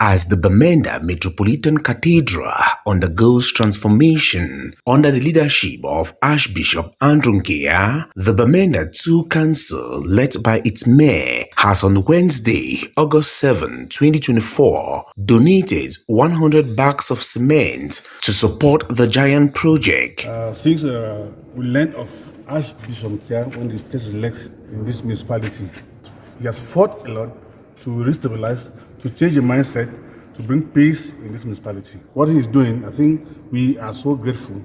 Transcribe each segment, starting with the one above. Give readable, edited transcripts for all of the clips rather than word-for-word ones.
As the Bamenda Metropolitan Cathedral undergoes transformation under the leadership of Archbishop Andrew Nkea, the Bamenda II Council, led by its mayor, has on Wednesday, August 7, 2024, donated 100 bags of cement to support the giant project. Since we learned of Archbishop Nkea when he takes elect in this municipality, he has fought a lot to restabilize, to change the mindset, to bring peace in this municipality. What he is doing, I think we are so grateful.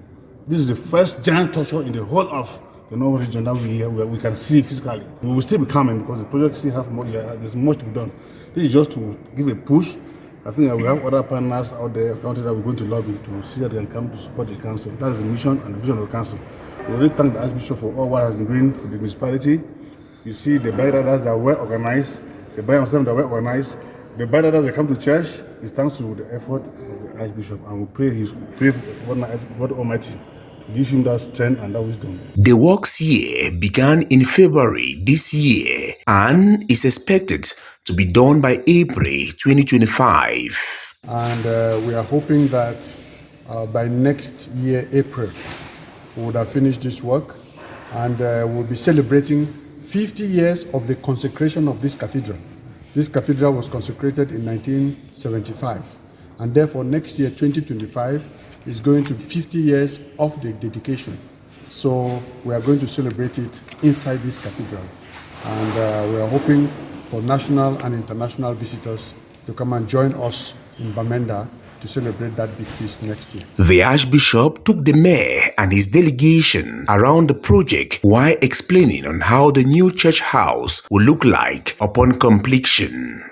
This is the first giant structure in the whole of the North region that we can see physically. We will still be coming because the project still have more. There's much to be done. This is just to give a push. I think we have other partners out there that we're going to lobby to see that they can come to support the council. That is the mission and the vision of the council. We really thank the Archbishop for all what has been doing for the municipality. You see the byriders that are well organized, the byriders that are well organized. The byriders that come to church is thanks to the effort of the Archbishop, and we pray for God Almighty to give him that strength and that wisdom. The works here began in February this year and is expected to be done by April 2025. And we are hoping that by next year, April, we would have finished this work, and we'll be celebrating 50 years of the consecration of this cathedral. This cathedral was consecrated in 1975, and therefore next year, 2025, is going to be 50 years of the dedication. So we are going to celebrate it inside this cathedral, and we are hoping for national and international visitors to come and join us in Bamenda to celebrate that big feast next year. The Archbishop took the mayor and his delegation around the project while explaining on how the new church house will look like upon completion.